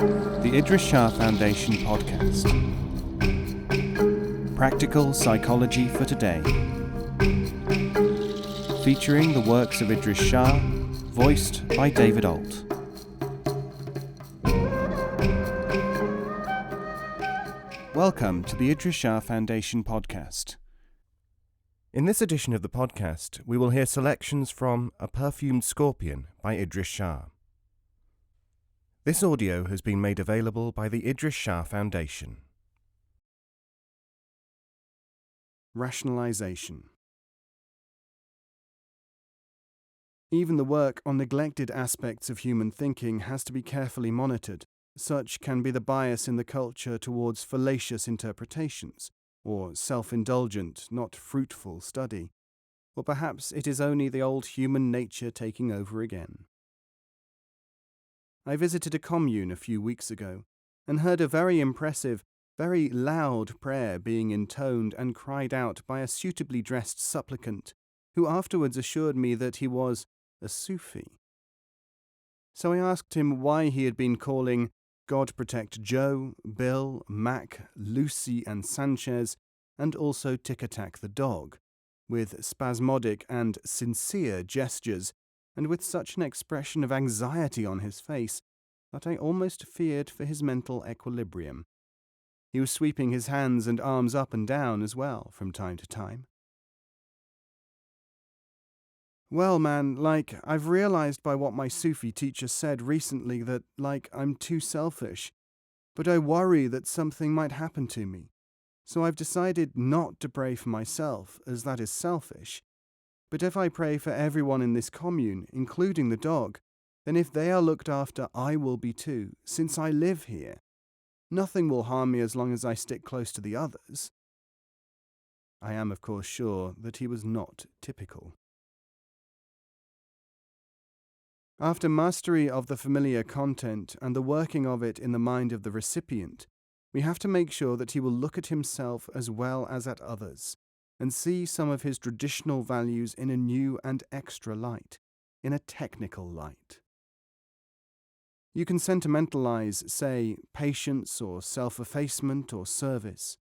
The Idries Shah Foundation podcast. Practical Psychology for Today. Featuring the works of Idries Shah, voiced by David Ault. Welcome to the Idries Shah Foundation podcast. In this edition of the podcast, we will hear selections from A Perfumed Scorpion by Idries Shah. This audio has been made available by the Idries Shah Foundation. Rationalization. Even the work on neglected aspects of human thinking has to be carefully monitored. Such can be the bias in the culture towards fallacious interpretations, or self-indulgent, not fruitful study. Or perhaps it is only the old human nature taking over again. I visited a commune a few weeks ago and heard a very impressive, very loud prayer being intoned and cried out by a suitably dressed supplicant, who afterwards assured me that he was a Sufi. So I asked him why he had been calling God protect Joe, Bill, Mac, Lucy and Sanchez, and also Tic-a-Tac the dog, with spasmodic and sincere gestures, and with such an expression of anxiety on his face that I almost feared for his mental equilibrium. He was sweeping his hands and arms up and down as well from time to time. Well, man, I've realized by what my Sufi teacher said recently that, I'm too selfish, but I worry that something might happen to me. So I've decided not to pray for myself, as that is selfish. But if I pray for everyone in this commune, including the dog, then if they are looked after, I will be too, since I live here. Nothing will harm me as long as I stick close to the others. I am, of course, sure that he was not typical. After mastery of the familiar content and the working of it in the mind of the recipient, we have to make sure that he will look at himself as well as at others, and see some of his traditional values in a new and extra light, in a technical light. You can sentimentalize, say, patience or self-effacement or service.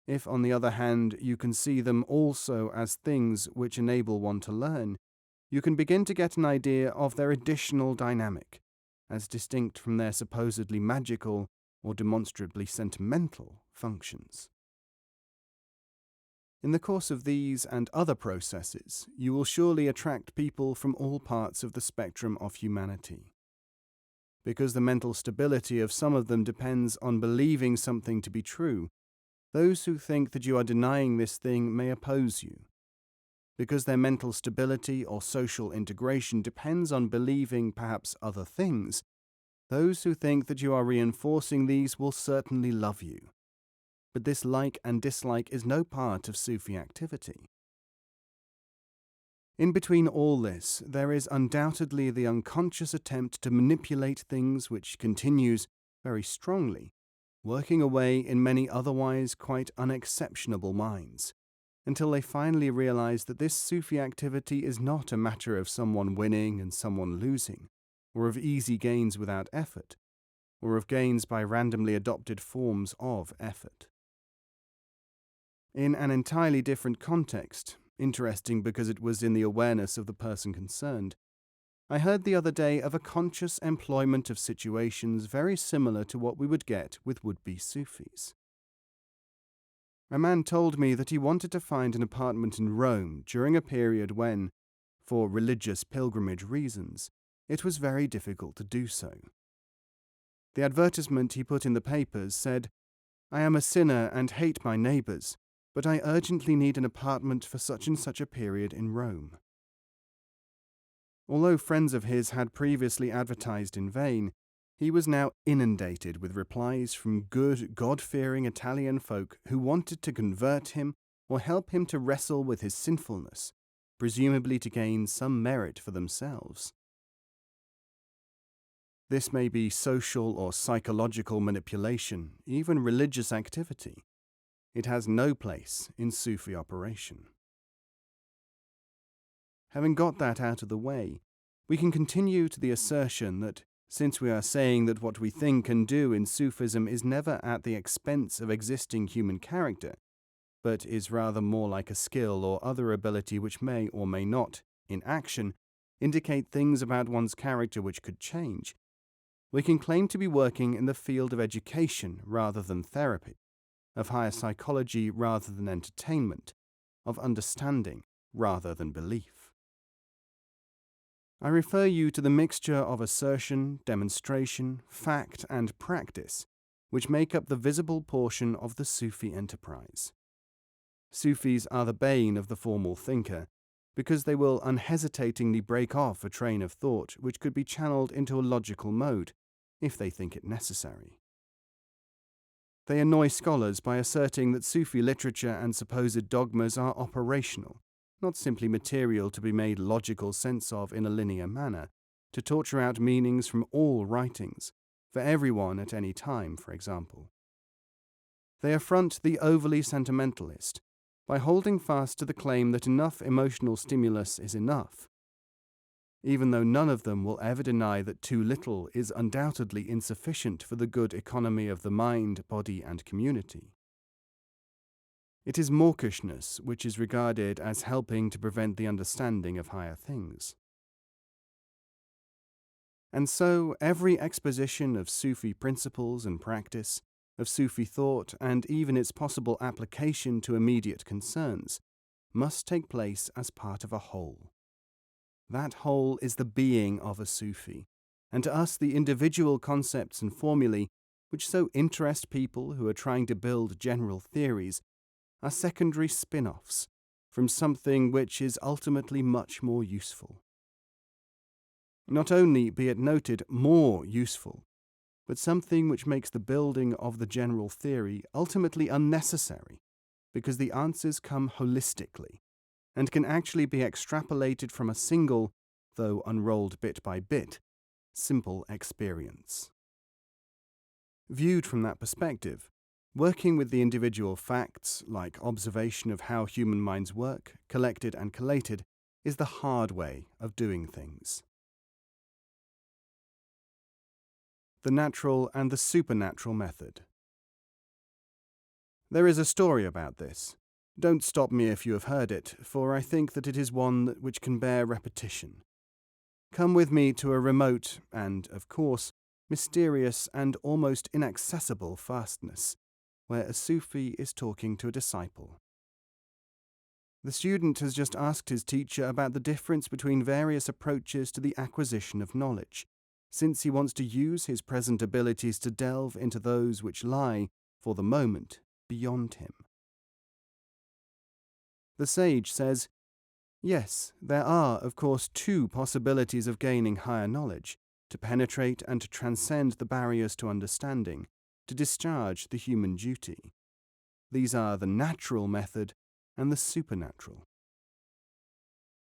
If, on the other hand, you can see them also as things which enable one to learn, you can begin to get an idea of their additional dynamic, as distinct from their supposedly magical or demonstrably sentimental functions. In the course of these and other processes, you will surely attract people from all parts of the spectrum of humanity. Because the mental stability of some of them depends on believing something to be true, those who think that you are denying this thing may oppose you. Because their mental stability or social integration depends on believing perhaps other things, those who think that you are reinforcing these will certainly love you. But this like and dislike is no part of Sufi activity. In between all this, there is undoubtedly the unconscious attempt to manipulate things which continues very strongly, working away in many otherwise quite unexceptionable minds, until they finally realize that this Sufi activity is not a matter of someone winning and someone losing, or of easy gains without effort, or of gains by randomly adopted forms of effort. In an entirely different context, interesting because it was in the awareness of the person concerned, I heard the other day of a conscious employment of situations very similar to what we would get with would-be Sufis. A man told me that he wanted to find an apartment in Rome during a period when, for religious pilgrimage reasons, it was very difficult to do so. The advertisement he put in the papers said, "I am a sinner and hate my neighbours, but I urgently need an apartment for such and such a period in Rome." Although friends of his had previously advertised in vain, he was now inundated with replies from good, God-fearing Italian folk who wanted to convert him or help him to wrestle with his sinfulness, presumably to gain some merit for themselves. This may be social or psychological manipulation, even religious activity. It has no place in Sufi operation. Having got that out of the way, we can continue to the assertion that Since we are saying that what we think and do in Sufism is never at the expense of existing human character, but is rather more like a skill or other ability which may or may not, in action, indicate things about one's character which could change, we can claim to be working in the field of education rather than therapy, of higher psychology rather than entertainment, of understanding rather than belief. I refer you to the mixture of assertion, demonstration, fact, and practice, which make up the visible portion of the Sufi enterprise. Sufis are the bane of the formal thinker, because they will unhesitatingly break off a train of thought which could be channeled into a logical mode, if they think it necessary. They annoy scholars by asserting that Sufi literature and supposed dogmas are operational, not simply material to be made logical sense of in a linear manner, to torture out meanings from all writings, for everyone at any time, for example. They affront the overly sentimentalist by holding fast to the claim that enough emotional stimulus is enough, even though none of them will ever deny that too little is undoubtedly insufficient for the good economy of the mind, body, and community. It is mawkishness which is regarded as helping to prevent the understanding of higher things. And so every exposition of Sufi principles and practice, of Sufi thought, and even its possible application to immediate concerns, must take place as part of a whole. That whole is the being of a Sufi, and to us the individual concepts and formulae which so interest people who are trying to build general theories are secondary spin-offs from something which is ultimately much more useful. Not only, be it noted, more useful, but something which makes the building of the general theory ultimately unnecessary, because the answers come holistically, and can actually be extrapolated from a single, though unrolled bit by bit, simple experience. Viewed from that perspective, working with the individual facts, like observation of how human minds work, collected and collated, is the hard way of doing things. The natural and the supernatural method. There is a story about this. Don't stop me if you have heard it, for I think that it is one which can bear repetition. Come with me to a remote and, of course, mysterious and almost inaccessible fastness, where a Sufi is talking to a disciple. The student has just asked his teacher about the difference between various approaches to the acquisition of knowledge, since he wants to use his present abilities to delve into those which lie, for the moment, beyond him. The sage says, yes, there are, of course, two possibilities of gaining higher knowledge, to penetrate and to transcend the barriers to understanding, to discharge the human duty. These are the natural method and the supernatural.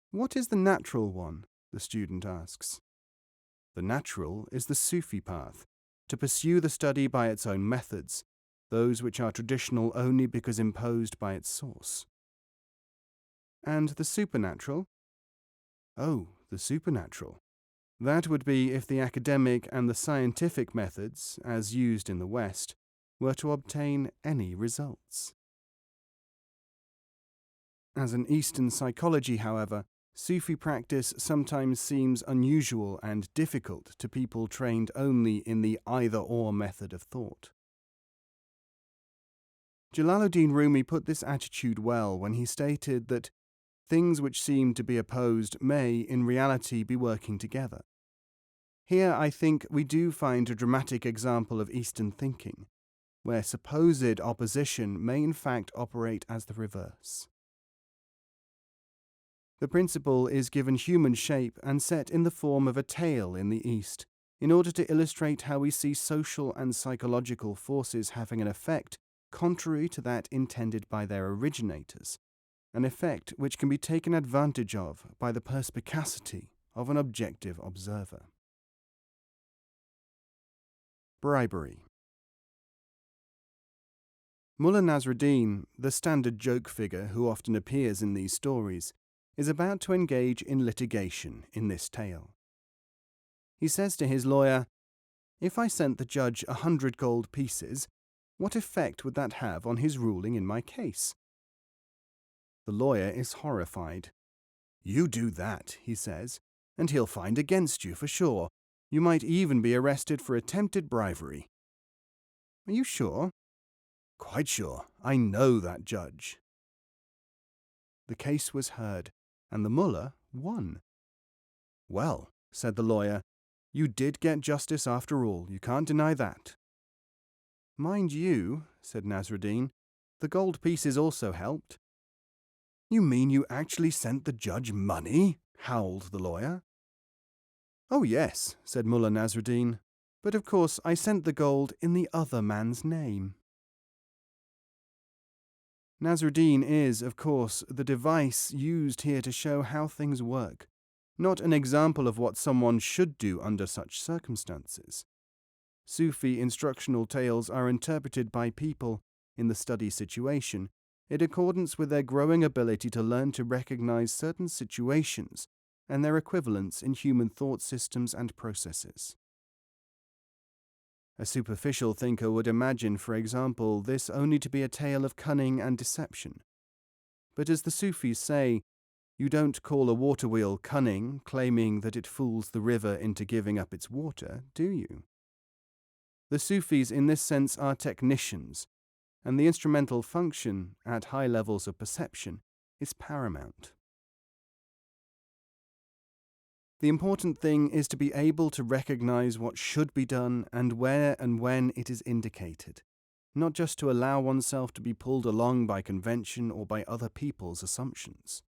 What is the natural one? The student asks. The natural is the Sufi path, to pursue the study by its own methods, those which are traditional only because imposed by its source. And the supernatural? Oh, the supernatural. That would be if the academic and the scientific methods, as used in the West, were to obtain any results. As an Eastern psychology, however, Sufi practice sometimes seems unusual and difficult to people trained only in the either-or method of thought. Jalaluddin Rumi put this attitude well when he stated that things which seem to be opposed may, in reality, be working together. Here, I think, we do find a dramatic example of Eastern thinking, where supposed opposition may in fact operate as the reverse. The principle is given human shape and set in the form of a tale in the East, in order to illustrate how we see social and psychological forces having an effect contrary to that intended by their originators, an effect which can be taken advantage of by the perspicacity of an objective observer. Bribery. Mullah Nasruddin, the standard joke figure who often appears in these stories, is about to engage in litigation in this tale. He says to his lawyer, "If I sent the judge 100 gold pieces, what effect would that have on his ruling in my case?" The lawyer is horrified. "You do that," he says, "and he'll find against you for sure. You might even be arrested for attempted bribery." "Are you sure?" "Quite sure. I know that judge." The case was heard, and the mullah won. "Well," said the lawyer, "you did get justice after all. You can't deny that." "Mind you," said Nasruddin, "the gold pieces also helped." "You mean you actually sent the judge money?" howled the lawyer. "Oh yes," said Mullah Nasruddin, "but of course I sent the gold in the other man's name." Nasruddin is, of course, the device used here to show how things work, not an example of what someone should do under such circumstances. Sufi instructional tales are interpreted by people, in the study situation, in accordance with their growing ability to learn to recognize certain situations and their equivalents in human thought systems and processes. A superficial thinker would imagine, for example, this only to be a tale of cunning and deception. But as the Sufis say, you don't call a water wheel cunning, claiming that it fools the river into giving up its water, do you? The Sufis in this sense are technicians, and the instrumental function, at high levels of perception, is paramount. The important thing is to be able to recognize what should be done and where and when it is indicated, not just to allow oneself to be pulled along by convention or by other people's assumptions.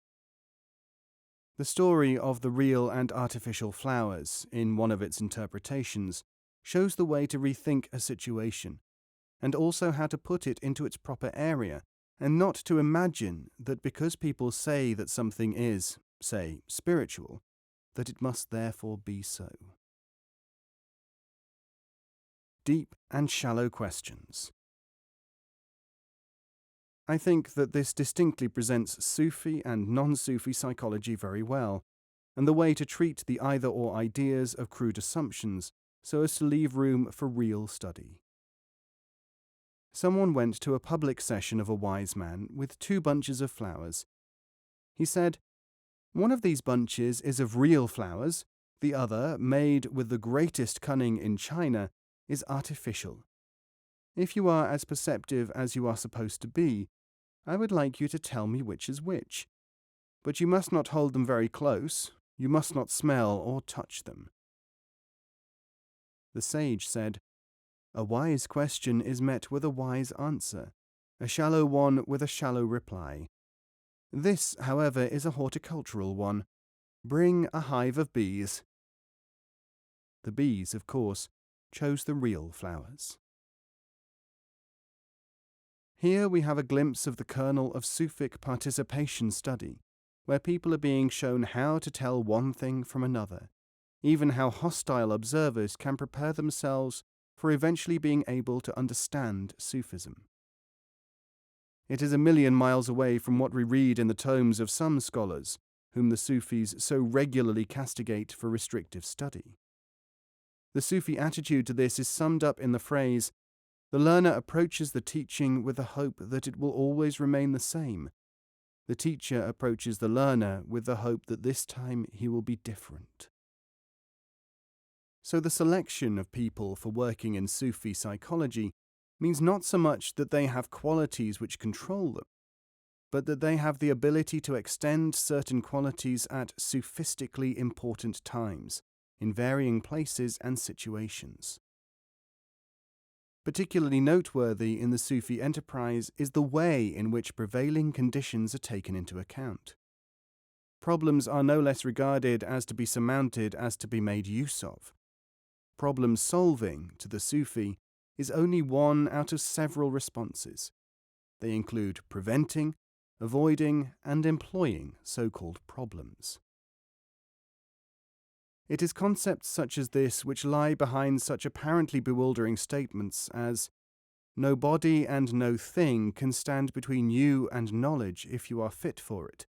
The story of the real and artificial flowers, in one of its interpretations, shows the way to rethink a situation, and also how to put it into its proper area, and not to imagine that because people say that something is, say, spiritual, that it must therefore be so. Deep and shallow questions. I think that this distinctly presents Sufi and non-Sufi psychology very well, and the way to treat the either-or ideas of crude assumptions so as to leave room for real study. Someone went to a public session of a wise man with 2 bunches of flowers. He said, "One of these bunches is of real flowers, the other, made with the greatest cunning in China, is artificial. If you are as perceptive as you are supposed to be, I would like you to tell me which is which. But you must not hold them very close, you must not smell or touch them." The sage said, "A wise question is met with a wise answer, a shallow one with a shallow reply. This, however, is a horticultural one. Bring a hive of bees." The bees, of course, chose the real flowers. Here we have a glimpse of the kernel of Sufic participation study, where people are being shown how to tell one thing from another, even how hostile observers can prepare themselves for eventually being able to understand Sufism. It is a million miles away from what we read in the tomes of some scholars, whom the Sufis so regularly castigate for restrictive study. The Sufi attitude to this is summed up in the phrase, "The learner approaches the teaching with the hope that it will always remain the same. The teacher approaches the learner with the hope that this time he will be different." So the selection of people for working in Sufi psychology means not so much that they have qualities which control them, but that they have the ability to extend certain qualities at sophistically important times, in varying places and situations. Particularly noteworthy in the Sufi enterprise is the way in which prevailing conditions are taken into account. Problems are no less regarded as to be surmounted as to be made use of. Problem solving, to the Sufi, is only one out of several responses. They include preventing, avoiding, and employing so-called problems. It is concepts such as this which lie behind such apparently bewildering statements as, "No body and no thing can stand between you and knowledge if you are fit for it,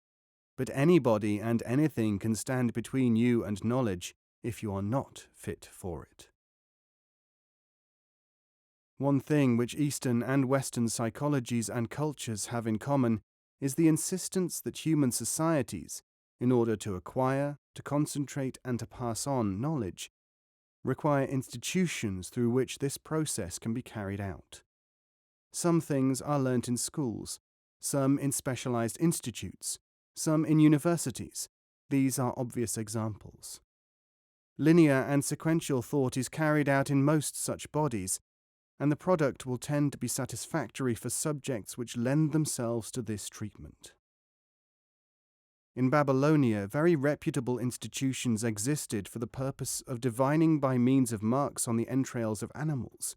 but anybody and anything can stand between you and knowledge if you are not fit for it. One thing which Eastern and Western psychologies and cultures have in common is the insistence that human societies, in order to acquire, to concentrate, and to pass on knowledge, require institutions through which this process can be carried out. Some things are learnt in schools, some in specialized institutes, some in universities. These are obvious examples. Linear and sequential thought is carried out in most such bodies, and the product will tend to be satisfactory for subjects which lend themselves to this treatment. In Babylonia, very reputable institutions existed for the purpose of divining by means of marks on the entrails of animals,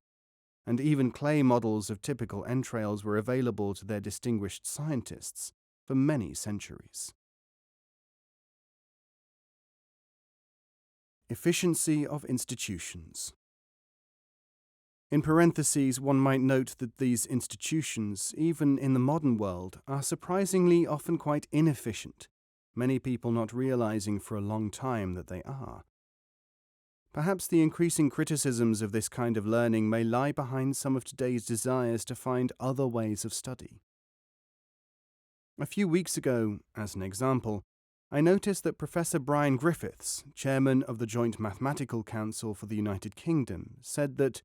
and even clay models of typical entrails were available to their distinguished scientists for many centuries. Efficiency of institutions. In parentheses, one might note that these institutions, even in the modern world, are surprisingly often quite inefficient, many people not realizing for a long time that they are. Perhaps the increasing criticisms of this kind of learning may lie behind some of today's desires to find other ways of study. A few weeks ago, as an example, I noticed that Professor Brian Griffiths, chairman of the Joint Mathematical Council for the United Kingdom, said that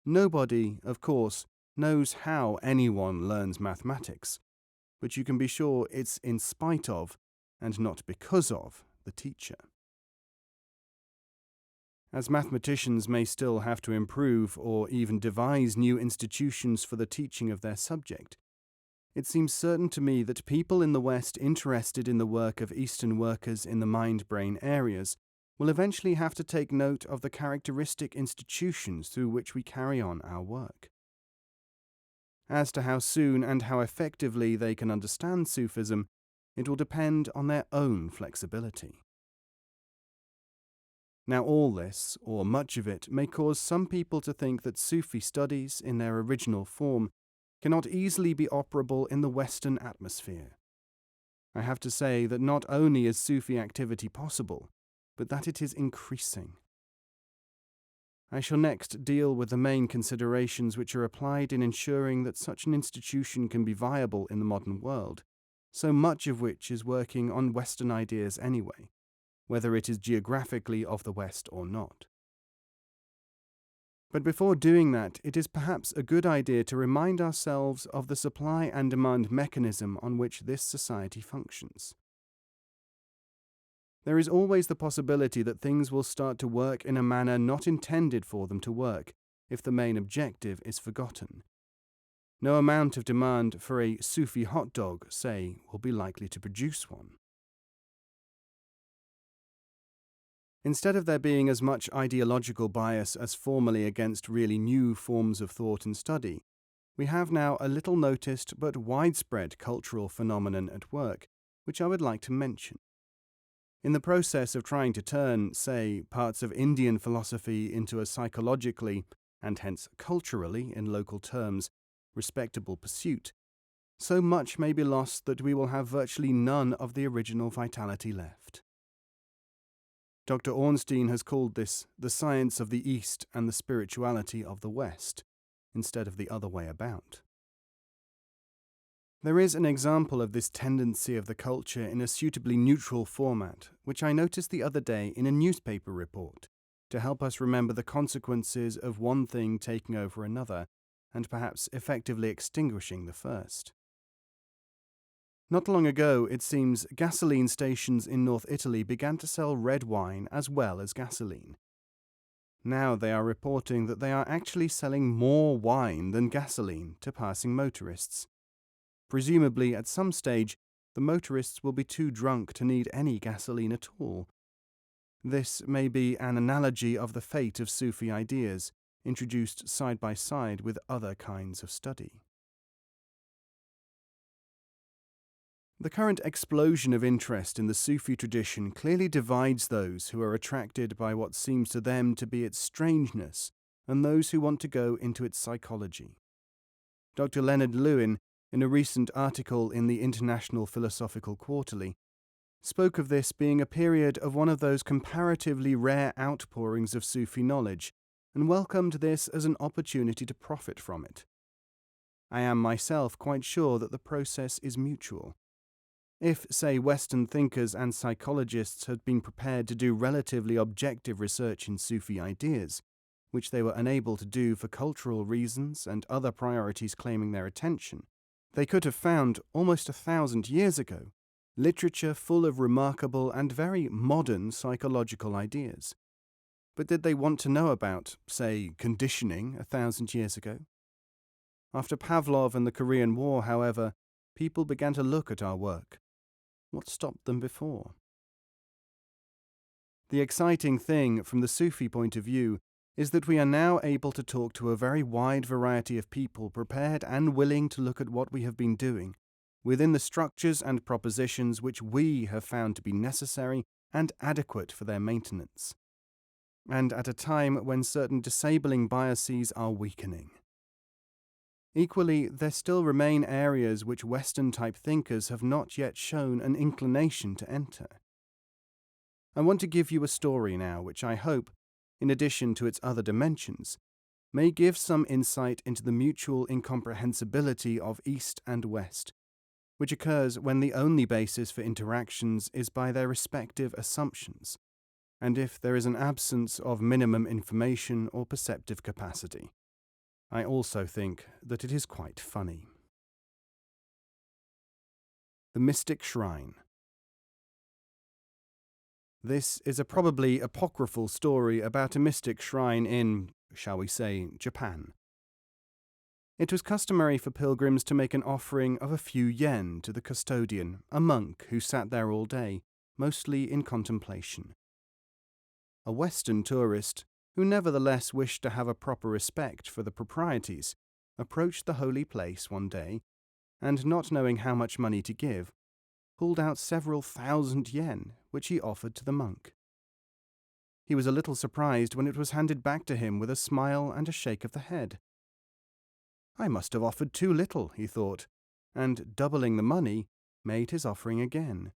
nobody, of course, knows how anyone learns mathematics, but you can be sure it's in spite of, and not because of, the teacher. As mathematicians may still have to improve or even devise new institutions for the teaching of their subject, it seems certain to me that people in the West interested in the work of Eastern workers in the mind-brain areas will eventually have to take note of the characteristic institutions through which we carry on our work. As to how soon and how effectively they can understand Sufism, it will depend on their own flexibility. Now all this, or much of it, may cause some people to think that Sufi studies, in their original form, cannot easily be operable in the Western atmosphere. I have to say that not only is Sufi activity possible, but that it is increasing. I shall next deal with the main considerations which are applied in ensuring that such an institution can be viable in the modern world, so much of which is working on Western ideas anyway, whether it is geographically of the West or not. But before doing that, it is perhaps a good idea to remind ourselves of the supply and demand mechanism on which this society functions. There is always the possibility that things will start to work in a manner not intended for them to work if the main objective is forgotten. No amount of demand for a Sufi hot dog, say, will be likely to produce one. Instead of there being as much ideological bias as formerly against really new forms of thought and study, we have now a little noticed but widespread cultural phenomenon at work, which I would like to mention. In the process of trying to turn, say, parts of Indian philosophy into a psychologically, and hence culturally, in local terms, respectable pursuit, so much may be lost that we will have virtually none of the original vitality left. Dr. Ornstein has called this the science of the East and the spirituality of the West, instead of the other way about. There is an example of this tendency of the culture in a suitably neutral format, which I noticed the other day in a newspaper report, to help us remember the consequences of one thing taking over another, and perhaps effectively extinguishing the first. Not long ago, it seems, gasoline stations in North Italy began to sell red wine as well as gasoline. Now they are reporting that they are actually selling more wine than gasoline to passing motorists. Presumably, at some stage, the motorists will be too drunk to need any gasoline at all. This may be an analogy of the fate of Sufi ideas, introduced side by side with other kinds of study. The current explosion of interest in the Sufi tradition clearly divides those who are attracted by what seems to them to be its strangeness and those who want to go into its psychology. Dr. Leonard Lewin, in a recent article in the International Philosophical Quarterly, spoke of this being a period of one of those comparatively rare outpourings of Sufi knowledge, and welcomed this as an opportunity to profit from it. I am myself quite sure that the process is mutual. If, say, Western thinkers and psychologists had been prepared to do relatively objective research in Sufi ideas, which they were unable to do for cultural reasons and other priorities claiming their attention, they could have found, almost 1,000 years ago, literature full of remarkable and very modern psychological ideas. But did they want to know about, say, conditioning 1,000 years ago? After Pavlov and the Korean War, however, people began to look at our work. What stopped them before? The exciting thing from the Sufi point of view is that we are now able to talk to a very wide variety of people prepared and willing to look at what we have been doing within the structures and propositions which we have found to be necessary and adequate for their maintenance, and at a time when certain disabling biases are weakening. Equally, there still remain areas which Western-type thinkers have not yet shown an inclination to enter. I want to give you a story now which I hope, in addition to its other dimensions, may give some insight into the mutual incomprehensibility of East and West, which occurs when the only basis for interactions is by their respective assumptions, and if there is an absence of minimum information or perceptive capacity. I also think that it is quite funny. The Mystic Shrine. This is a probably apocryphal story about a mystic shrine in, shall we say, Japan. It was customary for pilgrims to make an offering of a few yen to the custodian, a monk who sat there all day, mostly in contemplation. A Western tourist, who nevertheless wished to have a proper respect for the proprieties, approached the holy place one day, and not knowing how much money to give, pulled out several thousand yen, which he offered to the monk. He was a little surprised when it was handed back to him with a smile and a shake of the head. I must have offered too little, he thought, and, doubling the money, made his offering again.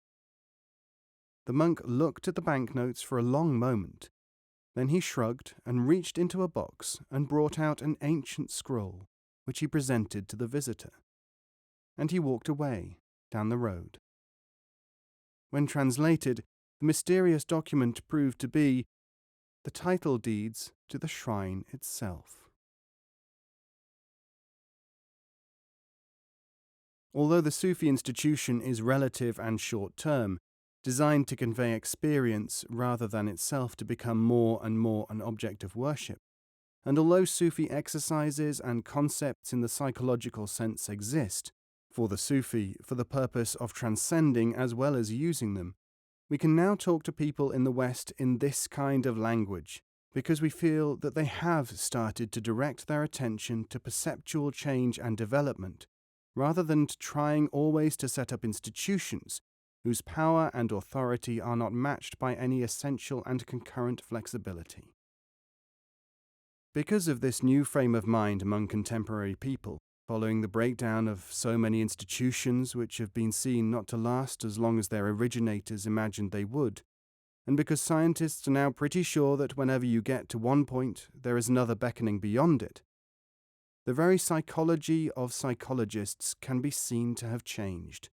The monk looked at the banknotes for a long moment. Then he shrugged and reached into a box and brought out an ancient scroll, which he presented to the visitor. And he walked away, down the road. When translated, the mysterious document proved to be the title deeds to the shrine itself. Although the Sufi institution is relative and short-term, designed to convey experience rather than itself to become more and more an object of worship, and although Sufi exercises and concepts in the psychological sense exist, for the Sufi for the purpose of transcending as well as using them, we can now talk to people in the West in this kind of language, because we feel that they have started to direct their attention to perceptual change and development, rather than to trying always to set up institutions whose power and authority are not matched by any essential and concurrent flexibility. Because of this new frame of mind among contemporary people, following the breakdown of so many institutions which have been seen not to last as long as their originators imagined they would, and because scientists are now pretty sure that whenever you get to one point, there is another beckoning beyond it, the very psychology of psychologists can be seen to have changed.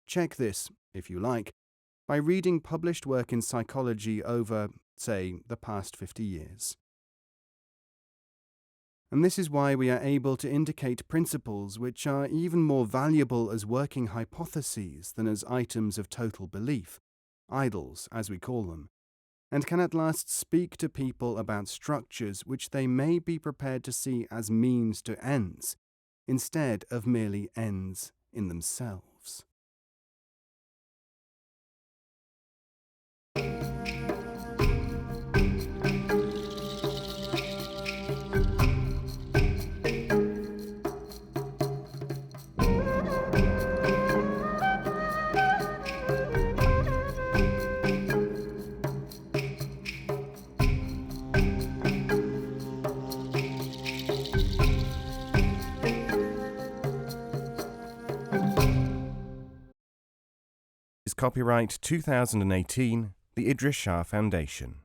Check this, if you like, by reading published work in psychology over, say, the past 50 years. And this is why we are able to indicate principles which are even more valuable as working hypotheses than as items of total belief, idols as we call them, and can at last speak to people about structures which they may be prepared to see as means to ends, instead of merely ends in themselves. Copyright 2018, the Idries Shah Foundation.